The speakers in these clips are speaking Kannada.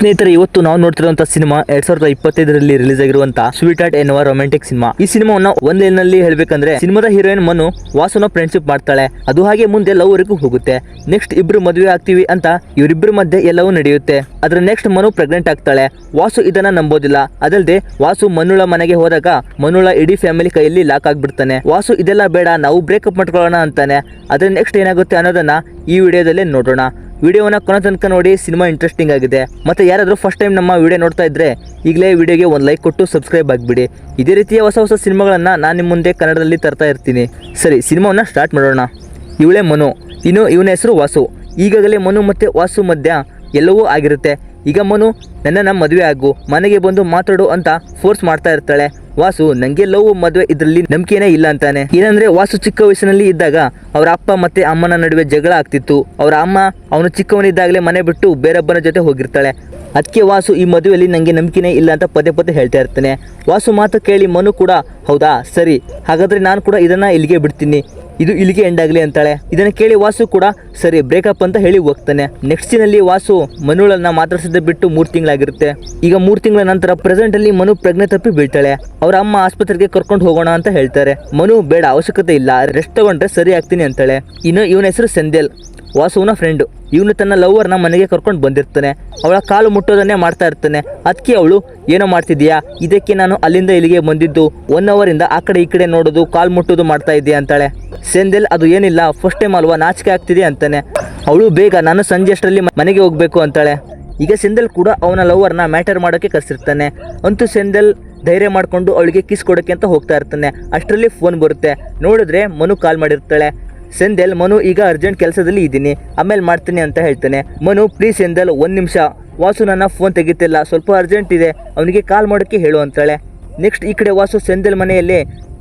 ಸ್ನೇಹಿತರೆ, ಇವತ್ತು ನಾವು ನೋಡ್ತಿರುವಂತಹ ಸಿನಿಮಾ 2025ರಲ್ಲಿ ರಿಲೀಸ್ ಆಗಿರುವಂತಹ ಸ್ವೀಟ್ ಹಾರ್ಟ್ ಎನ್ನುವ ರೊಮ್ಯಾಂಟಿಕ್ ಸಿನಿಮಾ. ಈ ಸಿನಿಮಾವನ್ನ ಒಂದ್ ಲೈನ್ನಲ್ಲಿ ಹೇಳ್ಬೇಕಂದ್ರೆ, ಸಿನಿಮಾದ ಹೀರೋಯಿನ್ ಮನು ವಾಸುನ ಫ್ರೆಂಡ್ಶಿಪ್ ಮಾಡ್ತಾಳೆ. ಅದು ಹಾಗೆ ಮುಂದೆ ಲವ್ ವರೆಗೂ ಹೋಗುತ್ತೆ. ನೆಕ್ಸ್ಟ್ ಇಬ್ರು ಮದುವೆ ಆಗ್ತೀವಿ ಅಂತ ಇವರಿಬ್ಬರ ಮಧ್ಯೆ ಎಲ್ಲವೂ ನಡೆಯುತ್ತೆ. ಅದ್ರ ನೆಕ್ಸ್ಟ್ ಮನು ಪ್ರೆಗ್ನೆಂಟ್ ಆಗ್ತಾಳೆ. ವಾಸು ಇದನ್ನ ನಂಬೋದಿಲ್ಲ. ಅದಲ್ಲದೆ ವಾಸು ಮನುಳ ಮನೆಗೆ ಹೋದಾಗ ಮನುಳ ಇಡೀ ಫ್ಯಾಮಿಲಿ ಕೈಯಲ್ಲಿ ಲಾಕ್ ಆಗ್ಬಿಡ್ತಾನೆ. ವಾಸು ಇದೆಲ್ಲ ಬೇಡ, ನಾವು ಬ್ರೇಕಪ್ ಮಾಡ್ಕೊಳ್ಳೋಣ ಅಂತಾನೆ. ಅದ್ರ ನೆಕ್ಸ್ಟ್ ಏನಾಗುತ್ತೆ ಅನ್ನೋದನ್ನ ಈ ವಿಡಿಯೋದಲ್ಲಿ ನೋಡೋಣ. ವಿಡಿಯೋನ ಕೊನೆ ತನಕ ನೋಡಿ. ಸಿನಿಮಾ ಇಂಟ್ರೆಸ್ಟಿಂಗ್ ಆಗಿದೆ. ಮತ್ತೆ ಯಾರಾದರೂ ಫಸ್ಟ್ ಟೈಮ್ ನಮ್ಮ ವಿಡಿಯೋ ನೋಡ್ತಾ ಇದ್ರೆ ಈಗಲೇ ವಿಡಿಯೋಗೆ ಒಂದು ಲೈಕ್ ಕೊಟ್ಟು ಸಬ್ಸ್ಕ್ರೈಬ್ ಆಗಿಬಿಡಿ. ಇದೇ ರೀತಿಯ ಹೊಸ ಹೊಸ ಸಿನಿಮಾಗಳನ್ನು ನಾನು ನಿಮ್ಮ ಮುಂದೆ ಕನ್ನಡದಲ್ಲಿ ತರ್ತಾ ಇರ್ತೀನಿ. ಸರಿ, ಸಿನಿಮಾವನ್ನು ಸ್ಟಾರ್ಟ್ ಮಾಡೋಣ. ಇವಳೇ ಮನು, ಇನ್ನು ಇವನ ಹೆಸರು ವಾಸು. ಈಗಾಗಲೇ ಮನು ಮತ್ತು ವಾಸು ಮಧ್ಯ ಎಲ್ಲವೂ ಆಗಿರುತ್ತೆ. ಈಗ ಮನು ನನ್ನನ್ನು ಮದುವೆ ಆಗು, ಮನೆಗೆ ಬಂದು ಮಾತಾಡು ಅಂತ ಫೋರ್ಸ್ ಮಾಡ್ತಾ ಇರ್ತಾಳೆ. ವಾಸು ನಂಗೆ ಲವ್ ಮದುವೆ ಇದರಲ್ಲಿ ನಂಬಿಕೆನೇ ಇಲ್ಲ ಅಂತಾನೆ. ಏನಂದ್ರೆ ವಾಸು ಚಿಕ್ಕ ವಯಸ್ಸಿನಲ್ಲಿ ಇದ್ದಾಗ ಅವರ ಅಪ್ಪ ಮತ್ತೆ ಅಮ್ಮನ ನಡುವೆ ಜಗಳ ಆಗ್ತಿತ್ತು. ಅವರ ಅಮ್ಮ ಅವನು ಚಿಕ್ಕವನಿದ್ದಾಗಲೇ ಮನೆ ಬಿಟ್ಟು ಬೇರೊಬ್ಬನ ಜೊತೆ ಹೋಗಿರ್ತಾಳೆ. ಅದಕ್ಕೆ ವಾಸು ಈ ಮದುವೆಯಲ್ಲಿ ನಂಗೆ ನಂಬಿಕೆನೇ ಇಲ್ಲ ಅಂತ ಪದೇ ಪದೇ ಹೇಳ್ತಾ ಇರ್ತಾನೆ. ವಾಸು ಮಾತು ಕೇಳಿ ಮನು ಕೂಡ ಹೌದಾ ಸರಿ, ಹಾಗಾದ್ರೆ ನಾನು ಕೂಡ ಇದನ್ನ ಇಲ್ಲಿಗೆ ಬಿಡ್ತೀನಿ, ಇದು ಇಲ್ಲಿಗೆ ಎಂಡ್ ಆಗಲಿ ಅಂತಾಳೆ. ಇದನ್ನ ಕೇಳಿ ವಾಸು ಕೂಡ ಸರಿ ಬ್ರೇಕಪ್ ಅಂತ ಹೇಳಿ ಹೋಗ್ತಾನೆ. ನೆಕ್ಸ್ಟ್ ಸೀನಲ್ಲಿ ವಾಸು ಮನುಳನ್ನ ಮಾತಾಡ್ಸದೆ ಬಿಟ್ಟು 3 ತಿಂಗಳಾಗಿರುತ್ತೆ. ಈಗ 3 ತಿಂಗಳ ನಂತರ ಪ್ರೆಸೆಂಟ್ ಅಲ್ಲಿ ಮನು ಪ್ರಜ್ಞೆ ತಪ್ಪಿ ಬೀಳ್ತಾಳೆ. ಅವರ ಅಮ್ಮ ಆಸ್ಪತ್ರೆಗೆ ಕರ್ಕೊಂಡು ಹೋಗೋಣ ಅಂತ ಹೇಳ್ತಾರೆ. ಮನು ಬೇಡ, ಅವಶ್ಯಕತೆ ಇಲ್ಲ, ರೆಸ್ಟ್ ತಗೊಂಡ್ರೆ ಸರಿ ಆಗ್ತೀನಿ ಅಂತಾಳೆ. ಇನ್ನು ಇವನ ಹೆಸರು ಸೆಂದೆಲ್, ವಾಸುವಿನ ಫ್ರೆಂಡ್. ಇವನು ತನ್ನ ಲವ್ವರ್ನ ಮನೆಗೆ ಕರ್ಕೊಂಡು ಬಂದಿರ್ತಾನೆ. ಅವಳ ಕಾಲು ಮುಟ್ಟೋದನ್ನೇ ಮಾಡ್ತಾ ಇರ್ತಾನೆ. ಅದಕ್ಕೆ ಅವಳು ಏನೋ ಮಾಡ್ತಿದ್ಯಾ, ಇದಕ್ಕೆ ನಾನು ಅಲ್ಲಿಂದ ಇಲ್ಲಿಗೆ ಬಂದಿದ್ದು 1 ಅವರಿಂದ ಆ ಕಡೆ ಈ ಕಡೆ ನೋಡೋದು ಕಾಲು ಮುಟ್ಟೋದು ಮಾಡ್ತಾ ಇದೆಯಾ ಅಂತಾಳೆ. ಸೆಂದೆಲ್ ಅದು ಏನಿಲ್ಲ, ಫಸ್ಟ್ ಟೈಮ್ ಅಲ್ವಾ, ನಾಚಿಕೆ ಆಗ್ತಿದೆ ಅಂತಾನೆ. ಅವಳು ಬೇಗ ನಾನು ಸಂಜೆ ಅಷ್ಟರಲ್ಲಿ ಮನೆಗೆ ಹೋಗ್ಬೇಕು ಅಂತಾಳೆ. ಈಗ ಸೆಂದೆಲ್ ಕೂಡ ಅವನ ಲವ್ವರ್ನ ಮ್ಯಾಟರ್ ಮಾಡೋಕ್ಕೆ ಕರೆಸಿರ್ತಾನೆ. ಅಂತೂ ಸೆಂದೆಲ್ ಧೈರ್ಯ ಮಾಡ್ಕೊಂಡು ಅವಳಿಗೆ ಕಿಸ್ ಕೊಡೋಕ್ಕೆ ಅಂತ ಹೋಗ್ತಾ ಇರ್ತಾನೆ. ಅಷ್ಟರಲ್ಲಿ ಫೋನ್ ಬರುತ್ತೆ. ನೋಡಿದ್ರೆ ಮನು ಕಾಲ್ ಮಾಡಿರ್ತಾಳೆ. ಸೆಂದೆಲ್, ಮನು ಈಗ ಅರ್ಜೆಂಟ್ ಕೆಲಸದಲ್ಲಿ ಇದ್ದೀನಿ, ಆಮೇಲೆ ಮಾಡ್ತೀನಿ ಅಂತ ಹೇಳ್ತಾನೆ. ಮನು, ಪ್ಲೀಸ್ ಸೆಂದೆಲ್ 1 ನಿಮಿಷ, ವಾಸು ನನ್ನ ಫೋನ್ ತೆಗಿತಿಲ್ಲ, ಸ್ವಲ್ಪ ಅರ್ಜೆಂಟ್ ಇದೆ, ಅವನಿಗೆ ಕಾಲ್ ಮಾಡೋಕ್ಕೆ ಹೇಳು ಅಂತಾಳೆ. ನೆಕ್ಸ್ಟ್ ಈ ಕಡೆ ವಾಸು ಸೆಂದೆಲ್ ಮನೆಯಲ್ಲಿ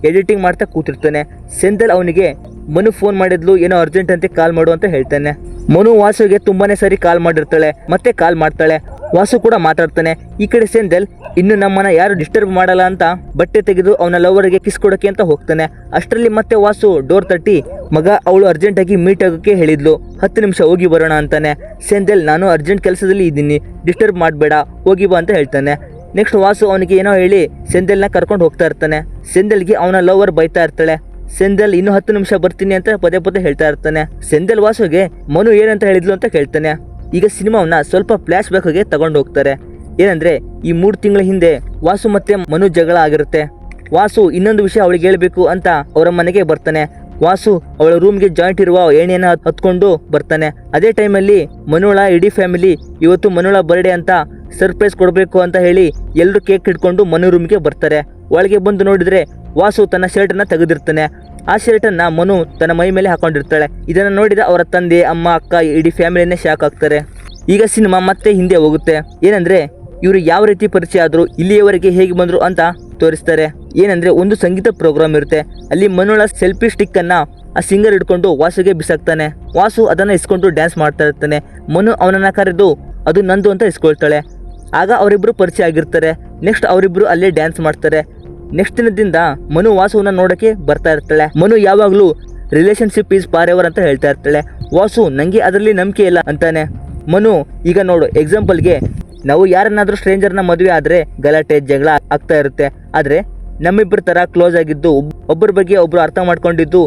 ಎಡಿಟಿಂಗ್ ಮಾಡ್ತಾ ಕೂತಿರ್ತಾನೆ. ಸೆಂದೆಲ್ ಅವನಿಗೆ ಮನು ಫೋನ್ ಮಾಡಿದ್ಲು, ಏನೋ ಅರ್ಜೆಂಟ್ ಅಂತ ಕಾಲ್ ಮಾಡು ಅಂತ ಹೇಳ್ತಾನೆ. ಮನು ವಾಸುಗೆ ತುಂಬಾನೇ ಸರಿ ಕಾಲ್ ಮಾಡಿರ್ತಾಳೆ, ಮತ್ತೆ ಕಾಲ್ ಮಾಡ್ತಾಳೆ. ವಾಸು ಕೂಡ ಮಾತಾಡ್ತಾನೆ. ಈ ಕಡೆ ಸೆಂದೆಲ್ ಇನ್ನು ನಮ್ಮನ್ನ ಯಾರು ಡಿಸ್ಟರ್ಬ್ ಮಾಡಲ್ಲ ಅಂತ ಬಟ್ಟೆ ತೆಗೆದು ಅವನ ಲವರ್ಗೆ ಕಿಸ್ ಕೊಡೋಕೆ ಅಂತ ಹೋಗ್ತಾನೆ. ಅಷ್ಟರಲ್ಲಿ ಮತ್ತೆ ವಾಸು ಡೋರ್ ತಟ್ಟಿ, ಮಗ ಅವಳು ಅರ್ಜೆಂಟ್ ಆಗಿ ಮೀಟ್ ಆಗೋಕೆ ಹೇಳಿದ್ಲು, 10 ನಿಮಿಷ ಹೋಗಿ ಬರೋಣ ಅಂತಾನೆ. ಸೆಂದೆಲ್, ನಾನು ಅರ್ಜೆಂಟ್ ಕೆಲಸದಲ್ಲಿ ಇದ್ದೀನಿ, ಡಿಸ್ಟರ್ಬ್ ಮಾಡಬೇಡ, ಹೋಗಿ ಬಾ ಅಂತ ಹೇಳ್ತಾನೆ. ನೆಕ್ಸ್ಟ್ ವಾಸು ಅವನಿಗೆ ಏನೋ ಹೇಳಿ ಸೆಂದೆಲ್ನ ಕರ್ಕೊಂಡು ಹೋಗ್ತಾ ಇರ್ತಾನೆ. ಸೆಂದೆಲ್ಗೆ ಅವನ ಲವರ್ ಬೈತಾ ಇರ್ತಾಳೆ. ಸೆಂದೆಲ್ ಇನ್ನು 10 ನಿಮಿಷ ಬರ್ತೀನಿ ಅಂತ ಪದೇ ಪದೇ ಹೇಳ್ತಾ ಇರ್ತಾನೆ. ಸೆಂದೆಲ್ ವಾಸುಗೆ ಮನು ಏನಂತ ಹೇಳಿದ್ಲು ಅಂತ ಕೇಳ್ತಾನೆ. ಈಗ ಸಿನಿಮಾವನ್ನ ಸ್ವಲ್ಪ ಫ್ಲಾಶ್ ಬ್ಯಾಕ್ಗೆ ತಗೊಂಡು ಹೋಗ್ತಾರೆ. ಏನಂದ್ರೆ ಈ 3 ತಿಂಗಳ ಹಿಂದೆ ವಾಸು ಮತ್ತೆ ಮನು ಜಗಳ ಆಗಿರುತ್ತೆ. ವಾಸು ಇನ್ನೊಂದು ವಿಷಯ ಅವಳಿಗೆ ಹೇಳ್ಬೇಕು ಅಂತ ಅವರ ಮನೆಗೆ ಬರ್ತಾನೆ. ವಾಸು ಅವಳ ರೂಮ್ಗೆ ಜಾಯಿಂಟ್ ಇರುವ ಏಣಿಯನ್ನ ಹತ್ಕೊಂಡು ಬರ್ತಾನೆ. ಅದೇ ಟೈಮಲ್ಲಿ ಮನುಳ ಇಡೀ ಫ್ಯಾಮಿಲಿ ಇವತ್ತು ಮನುಳ ಬರ್ಡೇ ಅಂತ ಸರ್ಪ್ರೈಸ್ ಕೊಡಬೇಕು ಅಂತ ಹೇಳಿ ಎಲ್ಲರೂ ಕೇಕ್ ಹಿಡ್ಕೊಂಡು ಮನು ರೂಮ್ಗೆ ಬರ್ತಾರೆ. ಒಳಗೆ ಬಂದು ನೋಡಿದ್ರೆ ವಾಸು ತನ್ನ ಶರ್ಟ್ ಅನ್ನ ತೆಗೆದಿರ್ತಾನೆ. ಆ ಶರ್ಟ್ ಅನ್ನ ಮನು ತನ್ನ ಮೈ ಮೇಲೆ ಹಾಕೊಂಡಿರ್ತಾಳೆ. ಇದನ್ನ ನೋಡಿದ ಅವರ ತಂದೆ, ಅಮ್ಮ, ಅಕ್ಕ, ಇಡೀ ಫ್ಯಾಮಿಲಿನೇ ಶಾಕ್ ಆಗ್ತಾರೆ. ಈಗ ಸಿನಿಮಾ ಮತ್ತೆ ಹಿಂದೆ ಹೋಗುತ್ತೆ. ಏನಂದ್ರೆ ಇವರು ಯಾವ ರೀತಿ ಪರಿಚಯ ಆದ್ರು, ಇಲ್ಲಿಯವರೆಗೆ ಹೇಗೆ ಬಂದ್ರು ಅಂತ ತೋರಿಸ್ತಾರೆ. ಏನಂದ್ರೆ ಒಂದು ಸಂಗೀತ ಪ್ರೋಗ್ರಾಮ್ ಇರುತ್ತೆ. ಅಲ್ಲಿ ಮನುಳ ಸೆಲ್ಫಿ ಸ್ಟಿಕ್ ಅನ್ನ ಆ ಸಿಂಗರ್ ಹಿಡ್ಕೊಂಡು ವಾಸುಗೆ ಬಿಸಾಕ್ತಾನೆ. ವಾಸು ಅದನ್ನ ಇಸ್ಕೊಂಡು ಡ್ಯಾನ್ಸ್ ಮಾಡ್ತಾ ಇರ್ತಾನೆ. ಮನು ಅವನನ್ನ ಕರೆದು ಅದು ನಂದು ಅಂತ ಇಸ್ಕೊಳ್ತಾಳೆ. ಆಗ ಅವರಿಬ್ರು ಪರಿಚಯ ಆಗಿರ್ತಾರೆ. ನೆಕ್ಸ್ಟ್ ಅವರಿಬ್ರು ಅಲ್ಲೇ ಡ್ಯಾನ್ಸ್ ಮಾಡ್ತಾರೆ. ನೆಕ್ಸ್ಟ್ ದಿನದಿಂದ ಮನು ವಾಸುವನ್ನ ನೋಡಕ್ಕೆ ಬರ್ತಾ ಇರ್ತಾಳೆ. ಮನು ಯಾವಾಗ್ಲೂ ರಿಲೇಶನ್ಶಿಪ್ ಈಸ್ ಫಾರ್ ಎವರ್ ಅಂತ ಹೇಳ್ತಾ ಇರ್ತಾಳೆ. ವಾಸು ನಂಗೆ ಅದರಲ್ಲಿ ನಂಬಿಕೆ ಇಲ್ಲ ಅಂತಾನೆ. ಮನು, ಈಗ ನೋಡು, ಎಕ್ಸಾಂಪಲ್ಗೆ ನಾವು ಯಾರನ್ನಾದ್ರೂ ಸ್ಟ್ರೇಂಜರ್ನ ಮದುವೆ ಆದ್ರೆ ಗಲಾಟೆ ಜಗಳ ಆಗ್ತಾ ಇರುತ್ತೆ. ಆದ್ರೆ ನಮ್ಮಿಬ್ಬರ ತರ ಕ್ಲೋಸ್ ಆಗಿದ್ದು, ಒಬ್ಬರ ಬಗ್ಗೆ ಒಬ್ರು ಅರ್ಥ ಮಾಡ್ಕೊಂಡಿದ್ದು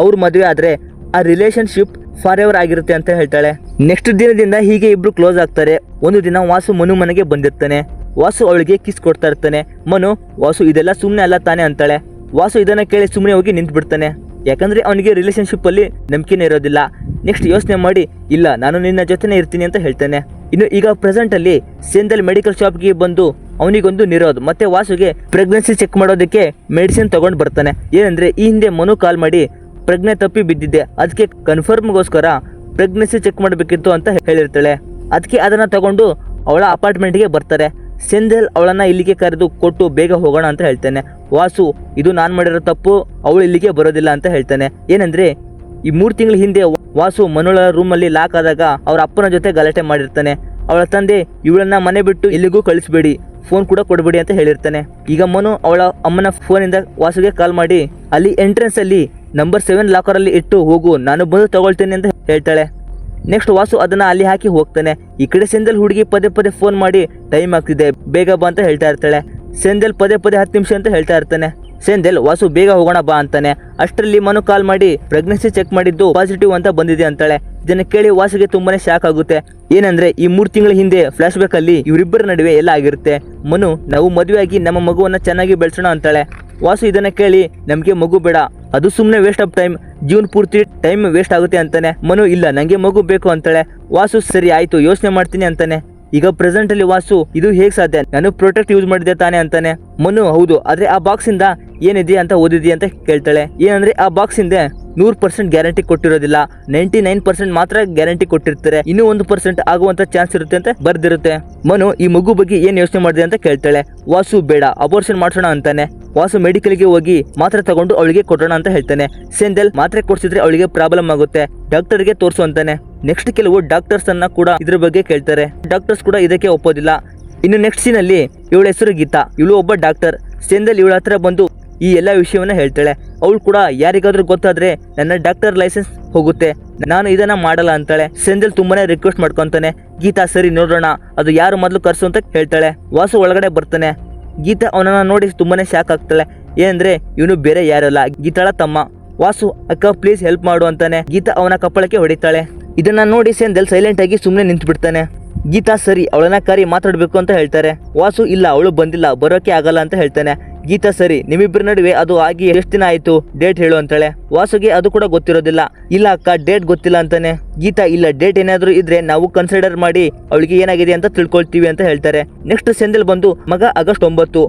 ಅವ್ರ ಮದುವೆ ಆದ್ರೆ ಆ ರಿಲೇಶನ್ಶಿಪ್ ಫಾರ್ ಎವರ್ ಆಗಿರುತ್ತೆ ಅಂತ ಹೇಳ್ತಾಳೆ. ನೆಕ್ಸ್ಟ್ ದಿನದಿಂದ ಹೀಗೆ ಇಬ್ರು ಕ್ಲೋಸ್ ಆಗ್ತಾರೆ. ಒಂದು ದಿನ ವಾಸು ಮನು ಮನೆಗೆ ಬಂದಿರ್ತಾನೆ. ವಾಸು ಅವಳಿಗೆ ಕಿಸ್ ಕೊಡ್ತಾ ಇರ್ತಾನೆ. ಮನು, ವಾಸು ಇದೆಲ್ಲ ಸುಮ್ಮನೆ ಅಲ್ಲ ತಾನೆ ಅಂತಾಳೆ. ವಾಸು ಇದನ್ನ ಕೇಳಿ ಸುಮ್ಮನೆ ಹೋಗಿ ನಿಂತು ಬಿಡ್ತಾನೆ. ಯಾಕಂದ್ರೆ ಅವನಿಗೆ ರಿಲೇಶನ್ಶಿಪ್ ಅಲ್ಲಿ ನಂಬಿಕೆನೇ ಇರೋದಿಲ್ಲ. ನೆಕ್ಸ್ಟ್ ಯೋಚನೆ ಮಾಡಿ, ಇಲ್ಲ ನಾನು ನಿನ್ನ ಜೊತೆನೇ ಇರ್ತೀನಿ ಅಂತ ಹೇಳ್ತಾನೆ. ಇನ್ನು ಈಗ ಪ್ರೆಸೆಂಟ್ ಅಲ್ಲಿ ಸೆಂದೆಲ್ ಮೆಡಿಕಲ್ ಶಾಪ್ಗೆ ಬಂದು ಅವನಿಗೊಂದು ನಿರೋಧ್ ಮತ್ತೆ ವಾಸುಗೆ ಪ್ರೆಗ್ನೆನ್ಸಿ ಚೆಕ್ ಮಾಡೋದಕ್ಕೆ ಮೆಡಿಸಿನ್ ತಗೊಂಡು ಬರ್ತಾನೆ. ಏನಂದ್ರೆ ಈ ಹಿಂದೆ ಮನು ಕಾಲ್ ಮಾಡಿ ಪ್ರಜ್ಞೆ ತಪ್ಪಿ ಬಿದ್ದಿದ್ದೆ, ಅದಕ್ಕೆ ಕನ್ಫರ್ಮ್ಗೋಸ್ಕರ ಪ್ರೆಗ್ನೆನ್ಸಿ ಚೆಕ್ ಮಾಡಬೇಕಿತ್ತು ಅಂತ ಹೇಳಿರ್ತಾಳೆ. ಅದಕ್ಕೆ ಅದನ್ನ ತಗೊಂಡು ಅವಳ ಅಪಾರ್ಟ್ಮೆಂಟ್ಗೆ ಬರ್ತಾರೆ. ಸೆಂದೆಲ್ ಅವಳನ್ನ ಇಲ್ಲಿಗೆ ಕರೆದು ಕೊಟ್ಟು ಬೇಗ ಹೋಗೋಣ ಅಂತ ಹೇಳ್ತಾನೆ. ವಾಸು, ಇದು ನಾನು ಮಾಡಿರೋ ತಪ್ಪು, ಅವಳು ಇಲ್ಲಿಗೆ ಬರೋದಿಲ್ಲ ಅಂತ ಹೇಳ್ತಾನೆ. ಏನಂದ್ರೆ ಈ 3 ತಿಂಗಳ ಹಿಂದೆ ವಾಸು ಮನುಳ ರೂಮಲ್ಲಿ ಲಾಕ್ ಆದಾಗ ಅವ್ರ ಅಪ್ಪನ ಜೊತೆ ಗಲಾಟೆ ಮಾಡಿರ್ತಾನೆ. ಅವಳ ತಂದೆ ಇವಳನ್ನ ಮನೆ ಬಿಟ್ಟು ಎಲ್ಲಿಗೂ ಕಳಿಸ್ಬೇಡಿ, ಫೋನ್ ಕೂಡ ಕೊಡಬೇಡಿ ಅಂತ ಹೇಳಿರ್ತಾನೆ. ಈಗ ಮನು ಅವಳ ಅಮ್ಮನ ಫೋನಿಂದ ವಾಸುಗೆ ಕಾಲ್ ಮಾಡಿ ಅಲ್ಲಿ ಎಂಟ್ರೆನ್ಸ್ ಅಲ್ಲಿ ನಂಬರ್ 7 ಲಾಕರ್ ಅಲ್ಲಿ ಇಟ್ಟು ಹೋಗು, ನಾನು ಬಂದು ತಗೊಳ್ತೇನೆ ಅಂತ ಹೇಳ್ತಾಳೆ. ನೆಕ್ಸ್ಟ್ ವಾಸು ಅದನ್ನ ಅಲ್ಲಿ ಹಾಕಿ ಹೋಗ್ತಾನೆ. ಈ ಕಡೆ ಸೆಂದಲ್ ಹುಡುಗಿ ಪದೇ ಪದೇ ಫೋನ್ ಮಾಡಿ ಟೈಮ್ ಆಗ್ತಿದೆ ಬೇಗ ಬಾ ಅಂತ ಹೇಳ್ತಾ ಇರ್ತಾಳೆ. ಸೆಂದಲ್ ಪದೇ ಪದೇ 10 ನಿಮಿಷ ಅಂತ ಹೇಳ್ತಾ ಇರ್ತಾನೆ. ಸೆಂದಲ್ ವಾಸು ಬೇಗ ಹೋಗೋಣ ಬಾ ಅಂತಾನೆ. ಅಷ್ಟರಲ್ಲಿ ಮನು ಕಾಲ್ ಮಾಡಿ ಪ್ರೆಗ್ನೆನ್ಸಿ ಚೆಕ್ ಮಾಡಿದ್ದು ಪಾಸಿಟಿವ್ ಅಂತ ಬಂದಿದೆ ಅಂತಾಳೆ. ಇದನ್ನ ಕೇಳಿ ವಾಸುಗೆ ತುಂಬಾನೇ ಶಾಕ್ ಆಗುತ್ತೆ. ಏನಂದ್ರೆ ಈ 3 ತಿಂಗಳ ಹಿಂದೆ ಫ್ಲಾಶ್ ಬ್ಯಾಕ್ ಅಲ್ಲಿ ಇವರಿಬ್ಬರ ನಡುವೆ ಎಲ್ಲ ಆಗಿರುತ್ತೆ. ಮನು ನಾವು ಮದುವೆ ಆಗಿ ನಮ್ಮ ಮಗುವನ್ನ ಚೆನ್ನಾಗಿ ಬೆಳೆಸೋಣ ಅಂತಾಳೆ. ವಾಸು ಇದನ್ನ ಕೇಳಿ ನಮ್ಗೆ ಮಗು ಬೇಡ, ಅದು ಸುಮ್ಮನೆ ವೇಸ್ಟ್ ಆಫ್ ಟೈಮ್, ಜೀವನ ಪೂರ್ತಿ ಟೈಮ್ ವೇಸ್ಟ್ ಆಗುತ್ತೆ ಅಂತಾನೆ. ಮನು ಇಲ್ಲ ನಂಗೆ ಮಗು ಬೇಕು ಅಂತಾಳೆ. ವಾಸು ಸರಿ ಆಯ್ತು ಯೋಚನೆ ಮಾಡ್ತೀನಿ ಅಂತಾನೆ. ಈಗ ಪ್ರೆಸೆಂಟ್ ಅಲ್ಲಿ ವಾಸು ಇದು ಹೇಗ್ ಸಾಧ್ಯ, ನಾನು ಪ್ರೊಟೆಕ್ಟ್ ಯೂಸ್ ಮಾಡಿದೆ ತಾನೆ ಅಂತಾನೆ. ಮನು ಹೌದು, ಆದ್ರೆ ಆ ಬಾಕ್ಸ್ ಇಂದ ಏನಿದೆ ಅಂತ ಓದಿದಿ ಅಂತ ಕೇಳ್ತಾಳೆ. ಏನಂದ್ರೆ ಆ ಬಾಕ್ಸ್ ಇಂದ 100% ಗ್ಯಾರಂಟಿ ಕೊಟ್ಟಿರೋದಿಲ್ಲ, 99% ಮಾತ್ರ ಗ್ಯಾರಂಟಿ ಕೊಟ್ಟಿರ್ತಾರೆ, ಇನ್ನೂ 1% ಆಗುವಂತ ಚಾನ್ಸ್ ಇರುತ್ತೆ ಅಂತ ಬರ್ದಿರುತ್ತೆ. ಮನು ಈ ಮಗು ಬಗ್ಗೆ ಏನ್ ಯೋಚನೆ ಮಾಡಿದೆ ಅಂತ ಕೇಳ್ತಾಳೆ. ವಾಸು ಬೇಡ ಅಬೋರ್ಷನ್ ಮಾಡ್ಸೋಣ ಅಂತಾನೆ. ವಾಸು ಮೆಡಿಕಲ್ಗೆ ಹೋಗಿ ಮಾತ್ರೆ ತಗೊಂಡು ಅವಳಿಗೆ ಕೊಟ್ಟೋಣ ಅಂತ ಹೇಳ್ತಾನೆ. ಸೆಂದಲ್ ಮಾತ್ರೆ ಕೊಡ್ಸಿದ್ರೆ ಅವಳಿಗೆ ಪ್ರಾಬ್ಲಮ್ ಆಗುತ್ತೆ, ಡಾಕ್ಟರ್ಗೆ ತೋರಿಸು ಅಂತಾನೆ. ನೆಕ್ಸ್ಟ್ ಕೆಲವು ಡಾಕ್ಟರ್ಸ್ ಅನ್ನ ಕೂಡ ಇದ್ರ ಬಗ್ಗೆ ಕೇಳ್ತಾರೆ. ಡಾಕ್ಟರ್ಸ್ ಕೂಡ ಇದಕ್ಕೆ ಒಪ್ಪೋದಿಲ್ಲ. ಇನ್ನು ನೆಕ್ಸ್ಟ್ ಸೀನ್ ಅಲ್ಲಿ ಇವಳ ಹೆಸರು ಗೀತಾ, ಇವಳು ಒಬ್ಬ ಡಾಕ್ಟರ್. ಸೆಂದಲ್ ಇವಳ ಹತ್ರ ಬಂದು ಈ ಎಲ್ಲ ವಿಷಯವನ್ನ ಹೇಳ್ತಾಳೆ. ಅವಳು ಕೂಡ ಯಾರಿಗಾದ್ರೂ ಗೊತ್ತಾದ್ರೆ ನನ್ನ ಡಾಕ್ಟರ್ ಲೈಸೆನ್ಸ್ ಹೋಗುತ್ತೆ, ನಾನು ಇದನ್ನ ಮಾಡಲ್ಲ ಅಂತಾಳೆ. ಸೆಂದಲ್ ತುಂಬಾನೇ ರಿಕ್ವೆಸ್ಟ್ ಮಾಡ್ಕೊಂತಾನೆ. ಗೀತಾ ಸರಿ ನೋಡೋಣ, ಅದು ಯಾರು ಮೊದಲು ಕರ್ಸು ಅಂತ ಹೇಳ್ತಾಳೆ. ವಾಸು ಒಳಗಡೆ ಬರ್ತಾನೆ. ಗೀತಾ ಅವನನ್ನ ನೋಡಿ ತುಂಬಾನೇ ಶಾಕ್ ಆಗ್ತಾಳೆ. ಏನಂದ್ರೆ ಇವನು ಬೇರೆ ಯಾರಲ್ಲ, ಗೀತಾಳ ತಮ್ಮ. ವಾಸು ಅಕ್ಕ ಪ್ಲೀಸ್ ಹೆಲ್ಪ್ ಮಾಡು ಅಂತಾನೆ. ಗೀತಾ ಅವನ ಕಪ್ಪಳಕ್ಕೆ ಹೊಡಿತಾಳೆ. ಇದನ್ನ ನೋಡಿ ಸೆಂದಲ್ ಸೈಲೆಂಟ್ ಆಗಿ ಸುಮ್ಮನೆ ನಿಂತು ಬಿಡ್ತಾನೆ. ಗೀತಾ ಸರಿ ಅವಳನ್ನ ಕರಿ ಮಾತಾಡ್ಬೇಕು ಅಂತ ಹೇಳ್ತಾರೆ. ವಾಸು ಇಲ್ಲ ಅವಳು ಬಂದಿಲ್ಲ, ಬರೋಕೆ ಆಗಲ್ಲ ಅಂತ ಹೇಳ್ತಾನೆ. ಗೀತಾ ಸರಿ ನಿಮ್ಮಿಬ್ಬರ ನಡುವೆ ಅದು ಆಗಿ ಎಷ್ಟು ದಿನ ಆಯ್ತು, ಡೇಟ್ ಹೇಳು ಅಂತಾಳೆ. ವಾಸುಗೆ ಅದು ಕೂಡ ಗೊತ್ತಿರೋದಿಲ್ಲ. ಇಲ್ಲ ಅಕ್ಕ ಡೇಟ್ ಗೊತ್ತಿಲ್ಲ ಅಂತಾನೆ. ಗೀತಾ ಇಲ್ಲ ಡೇಟ್ ಏನಾದ್ರು ಇದ್ರೆ ನಾವು ಕನ್ಸಿಡರ್ ಮಾಡಿ ಅವಳಿಗೆ ಏನಾಗಿದೆ ಅಂತ ತಿಳ್ಕೊಳ್ತೀವಿ ಅಂತ ಹೇಳ್ತಾರೆ. ನೆಕ್ಸ್ಟ್ ಸೆಂದಲ್ ಬಂದು ಮಗ ಆಗಸ್ಟ್ 9